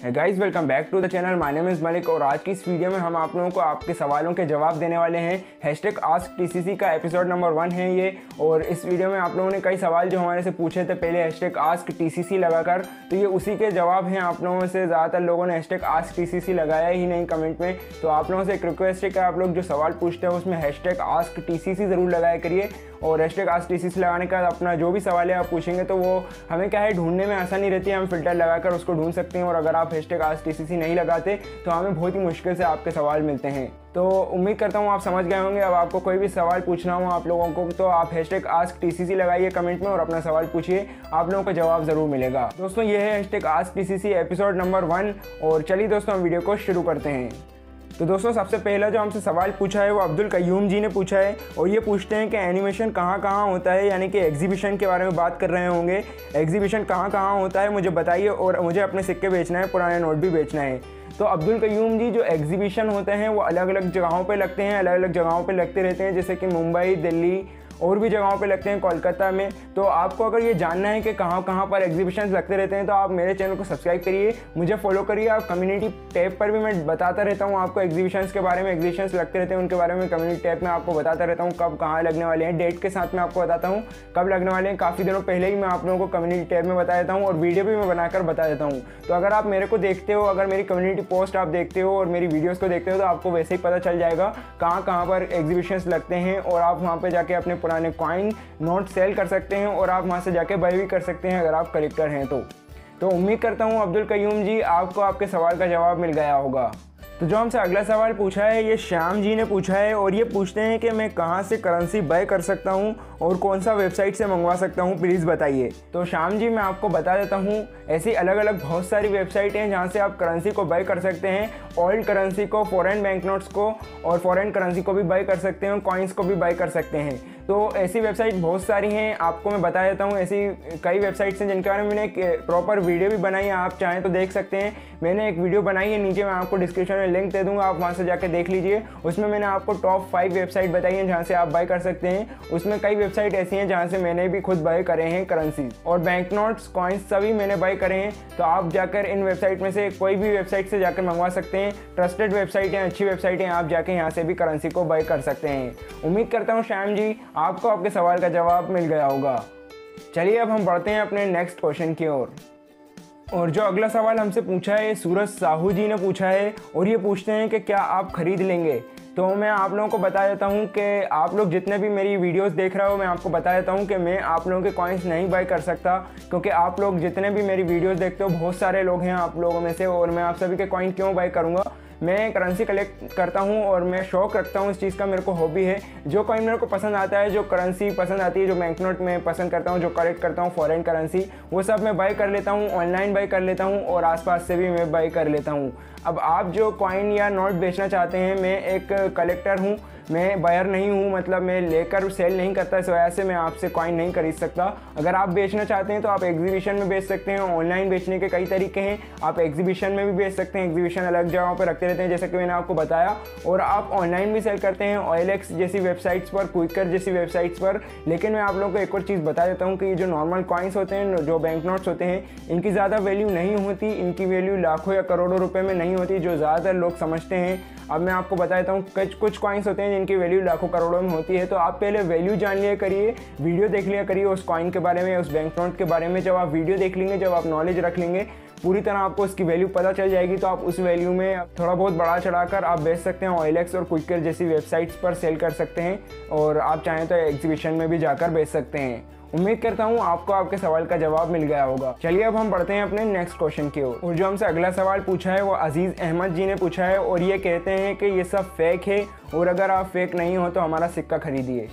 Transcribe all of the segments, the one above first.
Guys welcome back to the channel. My name is Malik और आज की इस वीडियो में हम आप लोगों को आपके सवालों के जवाब देने वाले हैं। हैशटैग आस्क टीसीसी का एपिसोड नंबर 1 है ये। और इस वीडियो में आप लोगों ने कई सवाल जो हमारे से पूछे थे पहले हैशटैग आस्क टीसीसी लगाकर, तो ये उसी के जवाब हैं। आप लोगों से ज़्यादातर लोगों ने हैशटैग आस्क टीसीसी लगाया ही नहीं कमेंट में, तो आप लोगों से एक रिक्वेस्ट है कि आप लोग जो सवाल पूछते हैं उसमें हैशटैग आस्क टीसीसी ज़रूर लगाया करिए। और हैशटैग आस्क टीसीसी लगाने के बाद अपना जो भी सवाल है आप पूछेंगे तो वो हमें क्या है ढूंढने में आसानी रहती है, हम फिल्टर लगाकर उसको ढूंढ सकते हैं। और अगर आप हैशटैग आस्क टीसीसी नहीं लगाते तो हमें बहुत ही मुश्किल से आपके सवाल मिलते हैं। तो उम्मीद करता हूँ आप समझ गए होंगे। अब आपको कोई भी सवाल पूछना हो आप लोगों को तो आप हैशटैग आस्क टीसीसी लगाइए कमेंट में और अपना सवाल पूछिए, आप लोगों को जवाब ज़रूर मिलेगा। दोस्तों ये है hashtag ask TCC episode number 1। और चलिए दोस्तों हम वीडियो को शुरू करते हैं। तो दोस्तों सबसे पहला जो हमसे सवाल पूछा है वो अब्दुल कयूम जी ने पूछा है और ये पूछते हैं कि एनिमेशन कहाँ कहाँ होता है, यानी कि एग्जीबिशन के बारे में बात कर रहे होंगे। एग्जीबिशन कहाँ कहाँ होता है मुझे बताइए और मुझे अपने सिक्के बेचना है, पुराने नोट भी बेचना है। तो अब्दुल कयूम जी जो एग्जीबिशन होते हैं वो अलग अलग जगहों पे लगते हैं, अलग अलग जगहों पे लगते रहते हैं, जैसे कि मुंबई, दिल्ली और भी जगहों पे लगते हैं, कोलकाता में। तो आपको अगर ये जानना है कि कहाँ कहाँ पर एग्जीबिशंस लगते रहते हैं तो आप मेरे चैनल को सब्सक्राइब करिए, मुझे फॉलो करिए। आप कम्युनिटी टैब पर भी मैं बताता रहता हूँ आपको एग्जीबिशंस के बारे में। एग्जीबिशंस लगते रहते हैं उनके बारे में कम्युनिटी टैब में आपको बताता रहता हूँ कब कहाँ लगने वाले हैं, डेट के साथ में आपको बताता हूँ कब लगने वाले हैं। काफ़ी दिनों पहले ही मैं आप लोगों को कम्युनिटी टैब में बता देता हूँ और वीडियो भी मैं बनाकर बता देता हूँ। तो अगर आप मेरे को देखते हो, अगर मेरी कम्युनिटी पोस्ट आप देखते हो और मेरी वीडियोज़ को देखते हो तो आपको वैसे ही पता चल जाएगा कहाँ कहाँ पर एग्जीबिशंस लगते हैं। और आप वहाँ पर जाके अपने पुराने कॉइन नोट सेल कर सकते हैं और आप वहाँ से जाके बाय भी कर सकते हैं अगर आप कलेक्टर हैं तो उम्मीद करता हूँ अब्दुल कयूम जी आपको आपके सवाल का जवाब मिल गया होगा। तो जो हमसे अगला सवाल पूछा है ये श्याम जी ने पूछा है और ये पूछते हैं कि मैं कहाँ से करेंसी बाय कर सकता हूँ और कौन सा वेबसाइट से मंगवा सकता हूँ, प्लीज़ बताइए। तो श्याम जी मैं आपको बता देता हूँ, ऐसी अलग अलग बहुत सारी वेबसाइट हैं जहाँ से आप करेंसी को बाय कर सकते हैं। ओल्ड करेंसी को, फॉरेन बैंक नोट्स को और फॉरेन करेंसी को भी बाय कर सकते हैं, कॉइन्स को भी बाय कर सकते हैं। तो ऐसी वेबसाइट बहुत सारी हैं, आपको मैं बता देता हूँ। ऐसी कई वेबसाइट्स हैं जिनके बारे में मैंने एक प्रॉपर वीडियो भी बनाई है, आप चाहें तो देख सकते हैं। मैंने एक वीडियो बनाई है, नीचे मैं आपको डिस्क्रिप्शन में लिंक दे दूँगा, आप वहाँ से जाकर देख लीजिए। उसमें मैंने आपको टॉप 5 वेबसाइट बताई हैं जहाँ से आप बाय कर सकते हैं। उसमें कई वेबसाइट ऐसी हैं जहाँ से मैंने भी खुद बाय करे हैं करेंसी और बैंक नोट्स, कॉइन्स सभी मैंने बाय करे हैं। तो आप जाकर इन वेबसाइट में से कोई भी वेबसाइट से जाकर मंगवा सकते हैं। ट्रस्टेड वेबसाइट हैं, अच्छी वेबसाइट हैं, आप जाके यहाँ से भी करेंसी को बाय कर सकते हैं। उम्मीद करता हूँ श्याम जी आपको आपके सवाल का जवाब मिल गया होगा। चलिए अब हम बढ़ते हैं अपने नेक्स्ट क्वेश्चन की ओर। और जो अगला सवाल हमसे पूछा है सूरज साहू जी ने पूछा है और ये पूछते हैं कि क्या आप खरीद लेंगे। तो मैं आप लोगों को बता देता हूँ कि आप लोग जितने भी मेरी वीडियोस देख रहे हो मैं आपको बता देता हूँ कि मैं आप लोगों के कॉइन्स नहीं बाय कर सकता, क्योंकि आप लोग जितने भी मेरी वीडियोस देखते हो बहुत सारे लोग हैं आप लोगों में से, और मैं आप सभी के कॉइन क्यों बाय करूँगा। मैं करेंसी कलेक्ट करता हूँ और मैं शौक रखता हूँ इस चीज़ का, मेरे को हॉबी है। जो कॉइन मेरे को पसंद आता है, जो करेंसी पसंद आती है, जो बैंक नोट में पसंद करता हूँ, जो कलेक्ट करता हूँ फॉरेन करेंसी, वो सब मैं बाय कर लेता हूँ, ऑनलाइन बाय कर लेता हूँ और आसपास से भी मैं बाय कर लेता हूँ। अब आप जो कॉइन या नोट बेचना चाहते हैं, मैं एक कलेक्टर हूँ, मैं बायर नहीं हूँ, मतलब मैं लेकर सेल नहीं करता, इस वजह से मैं आपसे कॉइन नहीं खरीद सकता। अगर आप बेचना चाहते हैं तो आप एग्जीबिशन में बेच सकते हैं। ऑनलाइन बेचने के कई तरीके हैं, आप एग्जीबिशन में भी बेच सकते हैं। एग्जीबिशन अलग जगहों पर रखते रहते हैं जैसे कि मैंने आपको बताया, और आप ऑनलाइन भी सेल करते हैं OLX जैसी वेबसाइट्स पर, क्विकर जैसी वेबसाइट्स पर। लेकिन मैं आप लोगों को एक और चीज़ बता देता हूँ कि ये जो नॉर्मल कॉइन्स होते हैं, जो बैंक नोट्स होते हैं, इनकी ज़्यादा वैल्यू नहीं होती, इनकी वैल्यू लाखों या करोड़ों रुपये में नहीं होती जो ज़्यादातर लोग समझते हैं। अब मैं आपको बता देता हूँ कुछ कॉइन्स होते हैं जिनकी वैल्यू लाखों करोड़ों में होती है। तो आप पहले वैल्यू जान लिया करिए, वीडियो देख लिया करिए उस कॉइन के बारे में, उस बैंक नोट के बारे में। जब आप वीडियो देख लेंगे, जब आप नॉलेज रख लेंगे, पूरी तरह आपको उसकी वैल्यू पता चल जाएगी, तो आप उस वैल्यू में थोड़ा बहुत बढ़ा चढ़ाकर आप बेच सकते हैं। OLX और क्विकर जैसी वेबसाइट्स पर सेल कर सकते हैं और आप चाहें तो एग्जीबिशन में भी जाकर बेच सकते हैं। उम्मीद करता हूँ आपको आपके सवाल का जवाब मिल गया होगा। चलिए अब हम बढ़ते हैं अपने नेक्स्ट क्वेश्चन की ओर। और जो हमसे अगला सवाल पूछा है वो अजीज़ अहमद जी ने पूछा है और ये कहते हैं कि ये सब फेक है और अगर आप फेक नहीं हो तो हमारा सिक्का खरीदिए।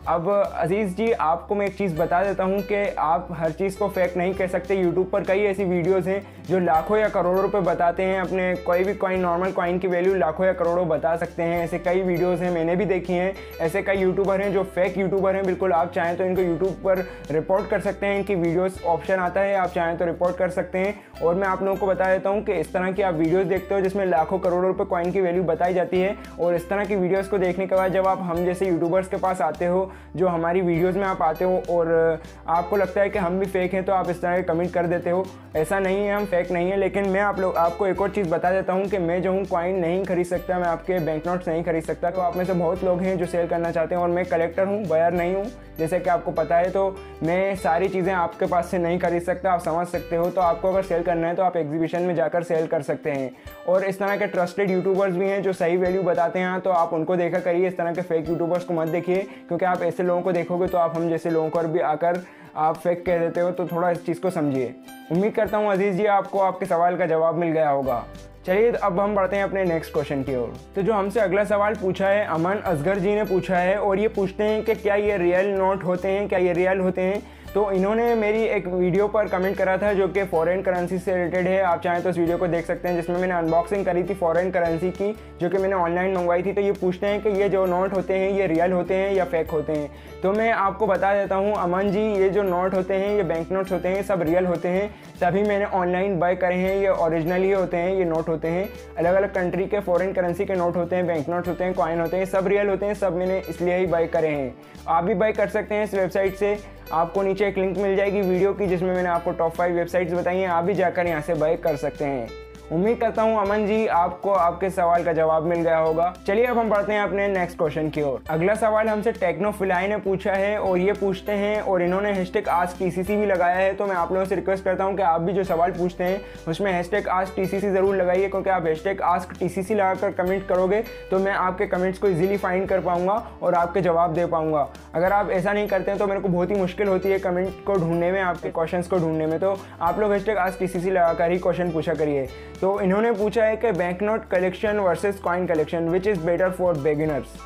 अब अजीज़ जी आपको मैं एक चीज़ बता देता हूँ कि आप हर चीज़ को फेक नहीं कह सकते। यूट्यूब पर कई ऐसी वीडियोस हैं जो लाखों या करोड़ों रुपए बताते हैं, अपने कोई भी कॉइन, नॉर्मल कॉइन की वैल्यू लाखों या करोड़ों बता सकते हैं। ऐसे कई वीडियोस हैं, मैंने भी देखी हैं। ऐसे कई यूट्यूबर हैं जो फेक यूट्यूबर हैं बिल्कुल। आप चाहें तो इनको यूट्यूब पर रिपोर्ट कर सकते हैं, इनकी वीडियोज़ ऑप्शन आता है, आप चाहें तो रिपोर्ट कर सकते हैं। और मैं आप लोगों को बता देता हूँ कि इस तरह की आप वीडियोज़ देखते हो जिसमें लाखों करोड़ों रुपये कॉइन की वैल्यू बताई जाती है, और इस तरह की वीडियोज़ को देखने के बाद जब आप हम जैसे यूट्यूबर्स के पास आते हो जो हमारी वीडियोज़ में आप आते हो और आपको लगता है कि हम भी फेक हैं, तो आप इस तरह के कमेंट कर देते हो। ऐसा नहीं है, हम फेक नहीं है। लेकिन मैं आपको एक और चीज़ बता देता हूँ कि मैं जो हूँ कॉइन नहीं खरीद सकता, मैं आपके बैंक नोट्स नहीं खरीद सकता। तो आप में से बहुत लोग हैं जो सेल करना चाहते हैं और मैं कलेक्टर हूँ, बायर नहीं हूँ, जैसे कि आपको पता है। तो मैं सारी चीज़ें आपके पास से नहीं खरीद सकता, आप समझ सकते हो। तो आपको अगर सेल करना है तो आप एग्जीबिशन में जाकर सेल कर सकते हैं। और इस तरह के ट्रस्टेड यूट्यूबर्स भी हैं जो सही वैल्यू बताते हैं, तो आप उनको देखा करिए। इस तरह के फेक यूट्यूबर्स को मत देखिए, क्योंकि आप ऐसे लोगों को देखोगे तो आप हम जैसे लोगों को भी आकर आप फेक कह देते हो। तो थोड़ा इस चीज़ को समझिए। उम्मीद करता हूँ अजीज़ जी आपको आपके सवाल का जवाब मिल गया होगा। चलिए अब हम बढ़ते हैं अपने नेक्स्ट क्वेश्चन की ओर। तो जो हमसे अगला सवाल पूछा है अमन असगर जी ने पूछा है, और ये पूछते हैं कि क्या ये रियल नोट होते हैं, क्या ये रियल होते हैं। तो इन्होंने मेरी एक वीडियो पर कमेंट करा था जो कि फॉरेन करेंसी से रिलेटेड है। आप चाहें तो उस वीडियो को देख सकते हैं, जिसमें मैंने अनबॉक्सिंग करी थी फॉरेन करेंसी की, जो कि मैंने ऑनलाइन मंगवाई थी। तो ये पूछते हैं कि ये जो नोट होते हैं ये रियल होते हैं या फेक होते हैं। तो मैं आपको बता देता हूँ अमन जी, ये जो नोट होते हैं, ये बैंक नोट्स होते हैं, सब रियल होते हैं। तभी मैंने ऑनलाइन बाय करे हैं। ये ओरिजिनल ही होते हैं, ये नोट होते हैं। अलग अलग कंट्री के फॉरेन करेंसी के नोट होते हैं, बैंक नोट्स होते हैं, कॉइन होते हैं, सब रियल होते हैं। सब मैंने इसलिए ही बाय करे हैं। आप भी बाय कर सकते हैं इस वेबसाइट से। आपको नीचे एक लिंक मिल जाएगी वीडियो की, जिसमें मैंने आपको टॉप 5 वेबसाइट्स बताई हैं। आप भी जाकर यहाँ से बाय कर सकते हैं। उम्मीद करता हूँ अमन जी आपको आपके सवाल का जवाब मिल गया होगा। चलिए अब हम बढ़ते हैं अपने नेक्स्ट क्वेश्चन की ओर। अगला सवाल हमसे टेक्नोफिलाई ने पूछा है, और ये पूछते हैं और इन्होंने #AskTCC भी लगाया है। तो मैं आप लोगों से रिक्वेस्ट करता हूँ कि आप भी जो सवाल पूछते हैं उसमें #AskTCC ज़रूर लगाइए, क्योंकि आप #AskTCC लगाकर कमेंट करोगे तो मैं आपके कमेंट्स को ईजिली फाइंड कर पाऊँगा और आपके जवाब दे पाऊँगा। अगर आप ऐसा नहीं करते हैं तो मेरे को बहुत ही मुश्किल होती है कमेंट को ढूंढने में, आपके क्वेश्चन को ढूंढने में। तो आप लोग #AskTCC लगाकर ही क्वेश्चन पूछा करिए। तो इन्होंने पूछा है कि bank note collection versus coin collection which is better for beginners.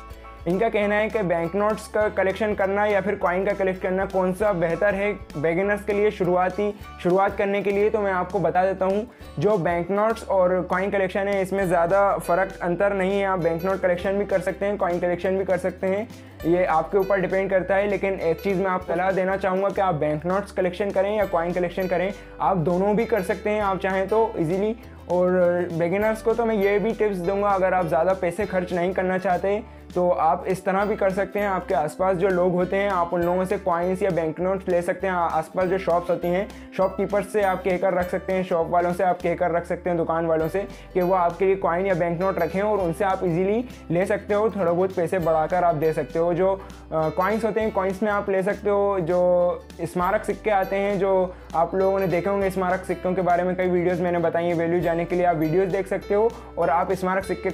इनका कहना है कि बैंक नोट्स का कलेक्शन करना या फिर कॉइन का कलेक्ट करना कौन सा बेहतर है बिगिनर्स के लिए, शुरुआत करने के लिए। तो मैं आपको बता देता हूँ, जो बैंक नोट्स और कॉइन कलेक्शन है इसमें ज़्यादा फ़र्क अंतर नहीं है। आप बैंक नोट कलेक्शन भी कर सकते हैं, कॉइन कलेक्शन भी कर सकते हैं, ये आपके ऊपर डिपेंड करता है। लेकिन एक चीज़ मैं आपको सलाह देना चाहूँगा कि आप बैंक नोट्स कलेक्शन करें या कॉइन कलेक्शन करें, आप दोनों भी कर सकते हैं आप चाहें तो ईजिली। और बिगिनर्स को तो मैं ये भी टिप्स दूंगा, अगर आप ज़्यादा पैसे खर्च नहीं करना चाहते तो आप इस तरह भी कर सकते हैं। आपके आसपास जो लोग होते हैं आप उन लोगों से कॉइन्स या बैंक नोट्स ले सकते हैं। आसपास जो शॉप्स होती हैं, शॉपकीपर्स से आप कहकर रख सकते हैं, शॉप वालों से आप कहकर रख सकते हैं, दुकान वालों से कि वो आपके लिए कॉइन या बैंक नोट रखें, और उनसे आप इजीली ले सकते हो। थोड़ा बहुत पैसे बढ़ाकर आप दे सकते हो। जो कॉइन्स होते हैं, कॉइन्स में आप ले सकते हो जो स्मारक सिक्के आते हैं, जो आप लोगों ने देखे होंगे। स्मारक सिक्कों के बारे में कई वीडियोज़ मैंने बताई है, वैल्यू जाने के लिए आप वीडियोज़ देख सकते हो और आप स्मारक सिक्के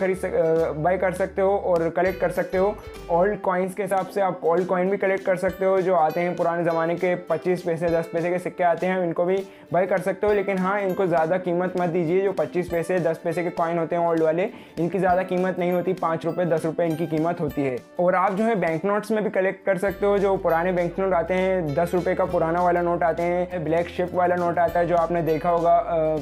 बाय कर सकते हो और कलेक्ट कर सकते हो। ओल्ड कॉइन्स के हिसाब से आप ओल्ड कॉइन भी कलेक्ट कर सकते हो, जो आते हैं पुराने ज़माने के 25 पैसे 10 पैसे के सिक्के आते हैं, इनको भी बाय कर सकते हो। लेकिन हाँ, इनको ज़्यादा कीमत मत दीजिए। जो 25 पैसे 10 पैसे के कॉइन होते हैं ओल्ड वाले, इनकी ज़्यादा कीमत नहीं होती, 5 रुपये 10 रुपये इनकी कीमत होती है। और आप जो है बैंक नोट्स में भी कलेक्ट कर सकते हो। जो पुराने बैंक नोट आते हैं, 10 रुपये का पुराना वाला नोट आते हैं, ब्लैक शिप वाला नोट आता है जो आपने देखा होगा,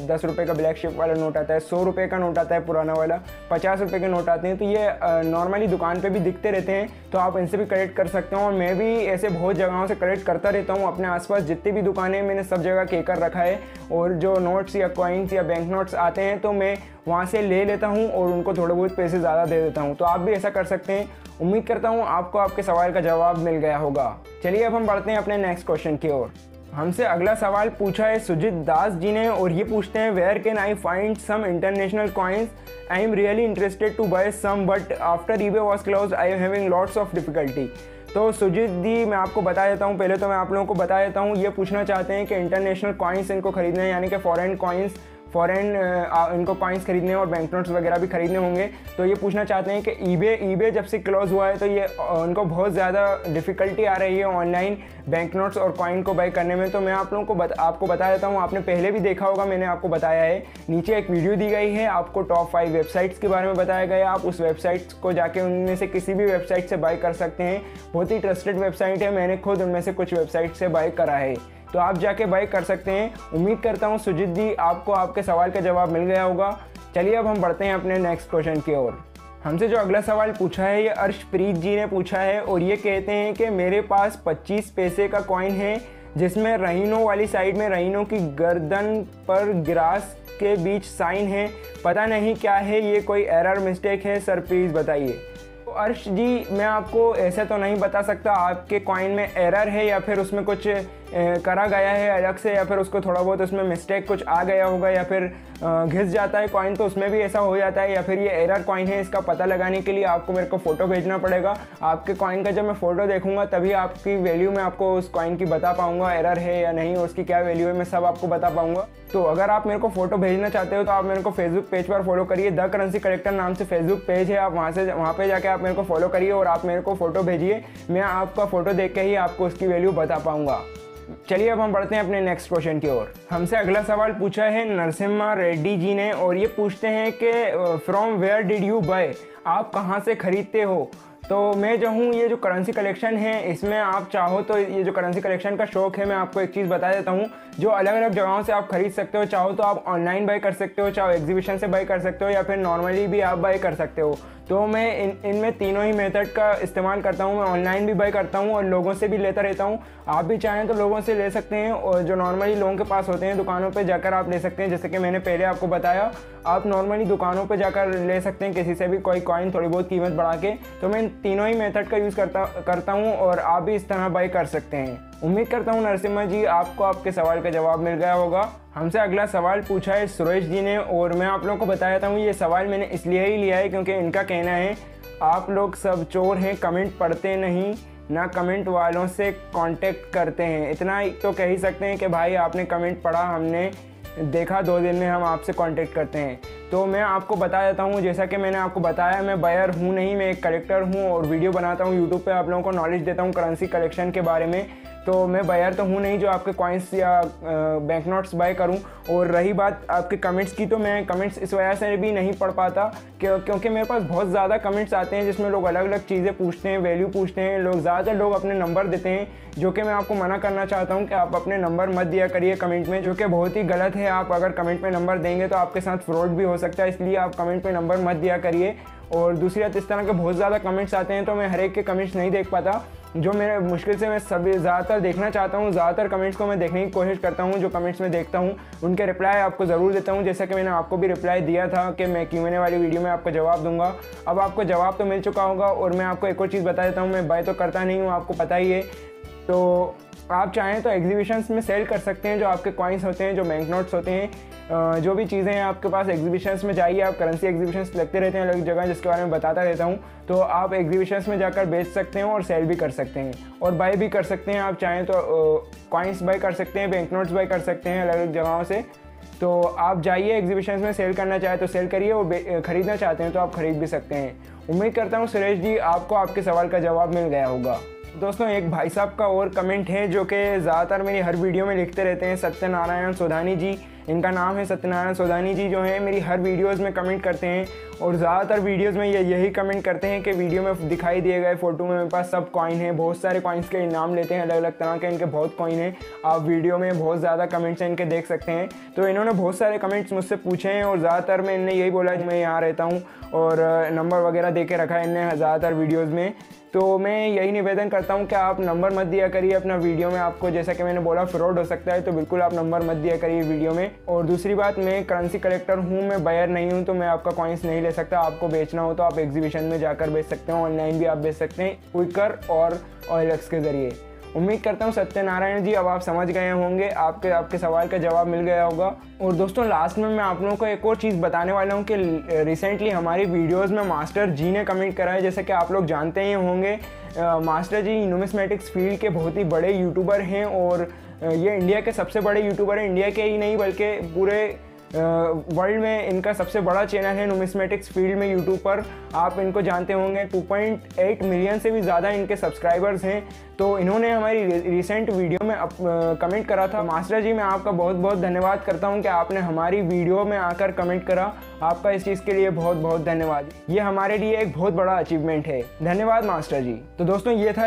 10 रुपये का ब्लैक शिप वाला नोट आता है, 100 रुपये का नोट आता है पुराना वाला, 50 रुपये के नोट आते हैं। तो ये नॉर्मली दुकान पे भी दिखते रहते हैं, तो आप इनसे भी कलेक्ट कर सकते हो। और मैं भी ऐसे बहुत जगहों से कलेक्ट करता रहता हूँ। अपने आसपास जितनी भी दुकानें मैंने सब जगह कहकर रखा है, और जो नोट्स या कॉइन्स या बैंक नोट्स आते हैं तो मैं वहाँ से ले लेता हूँ और उनको थोड़े बहुत पैसे ज़्यादा दे देता हूँ। तो आप भी ऐसा कर सकते हैं। उम्मीद करता हूँ आपको आपके सवाल का जवाब मिल गया होगा। चलिए अब हम बढ़ते हैं अपने नेक्स्ट क्वेश्चन की ओर। हमसे अगला सवाल पूछा है सुजीत दास जी ने, और ये पूछते हैं where can I find some international coins, I am really interested to buy some but after eBay was closed I am having lots of difficulty. तो सुजीत जी मैं आपको बता देता हूँ, पहले तो मैं आप लोगों को बता देता हूँ, ये पूछना चाहते हैं कि इंटरनेशनल कॉइन्स इनको खरीदने हैं, यानी कि फॉरेन कॉइन्स, इनको कॉइन्स खरीदने और बैंक नोट्स वगैरह भी खरीदने होंगे। तो ये पूछना चाहते हैं कि ईबे जब से क्लोज हुआ है तो ये उनको बहुत ज़्यादा डिफ़िकल्टी आ रही है ऑनलाइन बैंक नोट्स और कॉइन को बाय करने में। तो मैं आप लोगों को आपको बता देता हूँ, आपने पहले भी देखा होगा, मैंने आपको बताया है, नीचे एक वीडियो दी गई है, आपको टॉप 5 वेबसाइट्स के बारे में बताया गया है। आप उस वेबसाइट्स को जाके उनमें से किसी भी वेबसाइट से बाय कर सकते हैं। बहुत ही ट्रस्टेड वेबसाइट है, मैंने खुद उनमें से कुछ वेबसाइट से बाय करा है, तो आप जाके बाय कर सकते हैं। उम्मीद करता हूँ सुजीत जी आपको आपके सवाल का जवाब मिल गया होगा। चलिए अब हम बढ़ते हैं अपने नेक्स्ट क्वेश्चन की ओर। हमसे जो अगला सवाल पूछा है ये अर्शप्रीत जी ने पूछा है, और ये कहते हैं कि मेरे पास 25 पैसे का कॉइन है जिसमें रहीनों वाली साइड में रहीनों की गर्दन पर ग्रास के बीच साइन है, पता नहीं क्या है ये, कोई एरर मिस्टेक है सर प्लीज़ बताइए। तो अर्श जी, मैं आपको ऐसे तो नहीं बता सकता आपके कॉइन में एरर है या फिर उसमें कुछ करा गया है अलग से, या फिर उसको थोड़ा बहुत उसमें मिस्टेक कुछ आ गया होगा, या फिर घिस जाता है कॉइन तो उसमें भी ऐसा हो जाता है, या फिर ये एरर कॉइन है। इसका पता लगाने के लिए आपको मेरे को फ़ोटो भेजना पड़ेगा। आपके कॉइन का जब मैं फ़ोटो देखूंगा तभी आपकी वैल्यू मैं आपको उस कॉइन की बता पाऊंगा, एरर है या नहीं, उसकी क्या वैल्यू है, मैं सब आपको बता पाऊंगा। तो अगर आप मेरे को फ़ोटो भेजना चाहते हो तो आप मेरे को फेसबुक पेज पर फॉलो करिए। द करेंसी कलेक्टर नाम से फेसबुक पेज है, आप वहाँ पे जाके आप मेरे को फॉलो करिए और आप मेरे को फ़ोटो भेजिए। मैं आपका फ़ोटो देख के ही आपको उसकी वैल्यू बता पाऊंगा। चलिए अब हम बढ़ते हैं अपने नेक्स्ट क्वेश्चन की ओर। हमसे अगला सवाल पूछा है नरसिम्हा रेड्डी जी ने, और ये पूछते हैं कि from where did you buy, आप कहाँ से खरीदते हो। तो मैं जो हूँ, ये जो करेंसी कलेक्शन है इसमें आप चाहो तो ये जो करेंसी कलेक्शन का शौक है, मैं आपको एक चीज़ बता देता हूँ, जो अलग अलग जगहों से आप खरीद सकते हो। चाहो तो आप ऑनलाइन बाई कर सकते हो, चाहो एग्जीबिशन से बाई कर सकते हो, या फिर नॉर्मली भी आप बाई कर सकते हो। तो मैं इनमें तीनों ही मेथड का इस्तेमाल करता हूँ। मैं ऑनलाइन भी बाई करता हूँ और लोगों से भी लेता रहता हूँ। आप भी चाहें तो लोगों से ले सकते हैं, और जो नॉर्मली लोगों के पास होते हैं दुकानों पे जाकर आप ले सकते हैं। जैसे कि मैंने पहले आपको बताया, आप नॉर्मली दुकानों पे जाकर ले सकते हैं किसी से भी कोई कॉइन थोड़ी बहुत कीमत बढ़ा के। तो मैं तीनों ही मेथड का यूज़ करता हूँ और आप भी इस तरह बाई कर सकते हैं। उम्मीद करता हूँ नरसिम्हा जी आपको आपके सवाल का जवाब मिल गया होगा। हमसे अगला सवाल पूछा है सुरेश जी ने, और मैं आप लोगों को बताता हूँ ये सवाल मैंने इसलिए ही लिया है क्योंकि इनका कहना है आप लोग सब चोर हैं, कमेंट पढ़ते नहीं, ना कमेंट वालों से कांटेक्ट करते हैं। इतना तो कह ही सकते हैं कि भाई आपने कमेंट पढ़ा, हमने देखा, 2 दिन में हम आपसे कांटेक्ट करते हैं। तो मैं आपको बता देता हूँ, जैसा कि मैंने आपको बताया, मैं बायर हूँ नहीं, मैं एक कलेक्टर हूँ और वीडियो बनाता हूँ यूट्यूब पे, आप लोगों को नॉलेज देता हूँ करेंसी कलेक्शन के बारे में। तो मैं बायर तो हूँ नहीं जो आपके कॉइन्स या बैंक नोट्स बाय करूँ। और रही बात आपके कमेंट्स की, तो मैं कमेंट्स इस वजह से भी नहीं पढ़ पाता क्योंकि मेरे पास बहुत ज़्यादा कमेंट्स आते हैं जिसमें लोग अलग अलग चीज़ें पूछते हैं, वैल्यू पूछते हैं। ज़्यादातर लोग अपने नंबर देते हैं, जो कि मैं आपको मना करना चाहता हूँ कि आप अपने नंबर मत दिया करिए कमेंट में, जो कि बहुत ही गलत है। आप अगर कमेंट में नंबर देंगे तो आपके साथ फ्रॉड भी हो सकता है, इसलिए आप कमेंट में नंबर मत दिया करिए। और दूसरी बात, इस तरह के बहुत ज़्यादा कमेंट्स आते हैं तो मैं हर एक के कमेंट्स नहीं देख पाता, जो मेरे मुश्किल से मैं सभी ज़्यादातर देखना चाहता हूँ। ज़्यादातर कमेंट्स को मैं देखने की कोशिश करता हूँ, जो कमेंट्स में देखता हूँ उनके रिप्लाई आपको ज़रूर देता हूँ। जैसा कि मैंने आपको भी रिप्लाई दिया था कि मैं Q&A वाली वीडियो में आपको जवाब दूंगा। अब आपको जवाब तो मिल चुका होगा। और मैं आपको एक और चीज़ बता देता हूँ, मैं बाय तो करता नहीं हूँ, आपको पता ही है। तो आप चाहें तो एग्जीबिशंस में सेल कर सकते हैं, जो आपके कॉइन्स होते हैं, जो बैंक नोट्स होते हैं, जो भी चीज़ें हैं आपके पास, एग्जीबिशंस में जाइए। आप करेंसी एग्जीबिशंस लगते रहते हैं अलग जगह, जिसके बारे में बताता रहता हूँ। तो आप एग्जीबिशंस में जाकर बेच सकते हैं और सेल भी कर सकते हैं और बाय भी कर सकते हैं। आप चाहें तो कॉइन्स बाय कर सकते हैं, बैंक नोट्स बाय कर सकते हैं अलग अलग जगहों से। तो आप जाइए एग्जीबिशंस में, सेल करना चाहे तो सेल करिए और ख़रीदना चाहते हैं तो आप ख़रीद भी सकते हैं। उम्मीद करता हूँ सुरेश जी आपको आपके सवाल का जवाब मिल गया होगा। दोस्तों, एक भाई साहब का और कमेंट है जो कि ज़्यादातर मेरी हर वीडियो में लिखते रहते हैं, सत्यनारायण सोधानी जी, इनका नाम है सत्यनारायण सोधानी जी, जो है मेरी हर वीडियोस में कमेंट करते हैं। और ज़्यादातर वीडियोस में ये यही कमेंट करते हैं कि वीडियो में दिखाई दिए गए फ़ोटो में मेरे पास सब कॉइन है। बहुत सारे कॉइन्स के नाम लेते हैं, अलग अलग तरह के इनके बहुत कॉइन हैं। आप वीडियो में बहुत ज़्यादा कमेंट्स हैं इनके देख सकते हैं। तो इन्होंने बहुत सारे कमेंट्स मुझसे पूछे हैं और ज़्यादातर में इनने यही बोला कि मैं यहाँ रहता हूँ और नंबर वगैरह दे के रखा है इनने ज़्यादातर वीडियोज़ में। तो मैं यही निवेदन करता हूँ कि आप नंबर मत दिया करिए अपना वीडियो में। आपको जैसा कि मैंने बोला फ्रॉड हो सकता है, तो बिल्कुल आप नंबर मत दिया करिए वीडियो में। और दूसरी बात, मैं करेंसी कलेक्टर हूँ, मैं बायर नहीं हूँ, तो मैं आपका कॉइन्स नहीं ले सकता। आपको बेचना हो तो आप एग्जीबिशन में जाकर बेच सकते हो, ऑनलाइन भी आप बेच सकते हैं क्विकर और OLX के ज़रिए। उम्मीद करता हूँ सत्यनारायण जी अब आप समझ गए होंगे, आपके सवाल का जवाब मिल गया होगा। और दोस्तों, लास्ट में मैं आप लोगों को एक और चीज़ बताने वाला हूँ कि रिसेंटली हमारी वीडियोस में मास्टर जी ने कमेंट करा है। जैसे कि आप लोग जानते ही होंगे, मास्टर जी न्यूमिस्मेटिक्स फील्ड के बहुत ही बड़े यूट्यूबर हैं और ये इंडिया के सबसे बड़े यूट्यूबर हैं। इंडिया के ही नहीं बल्कि पूरे वर्ल्ड में इनका सबसे बड़ा चैनल है न्यूमिस्मेटिक्स फील्ड में यूट्यूब पर। आप इनको जानते होंगे, 2.8 मिलियन से भी ज़्यादा इनके सब्सक्राइबर्स हैं। तो इन्होंने हमारी रिसेंट वीडियो में कमेंट करा था। मास्टर जी, मैं आपका बहुत बहुत धन्यवाद करता हूं कि आपने हमारी वीडियो में आकर कमेंट करा। आपका इस चीज़ के लिए बहुत बहुत धन्यवाद। ये हमारे लिए एक बहुत बड़ा अचीवमेंट है। धन्यवाद मास्टर जी। तो दोस्तों, ये था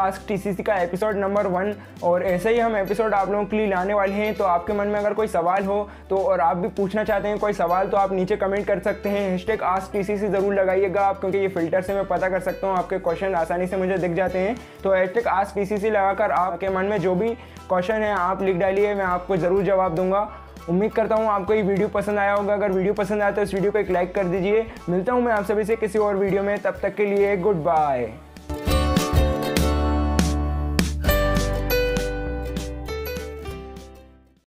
#AskTCC का एपिसोड नंबर 1 और ऐसे ही हम एपिसोड आप लोगों के लिए लाने वाले हैं। तो आपके मन में अगर कोई सवाल हो तो और आप भी पूछना चाहते हैं कोई सवाल, तो आप नीचे कमेंट कर सकते हैं। #AskTCC ज़रूर लगाइएगा आप, क्योंकि ये फिल्टर से मैं पता कर सकता हूँ, आपके क्वेश्चन आसानी से मुझे दिख जाते हैं। तो #AskTCC लगाकर आपके मन में जो भी क्वेश्चन है आप लिख डालिए, मैं आपको ज़रूर जवाब दूंगा। उम्मीद करता हूँ आपको ये वीडियो पसंद आया होगा। अगर वीडियो पसंद आया तो इस वीडियो को एक लाइक कर दीजिए। मिलता हूँ मैं आप सभी से किसी और वीडियो में, तब तक के लिए गुड बाय।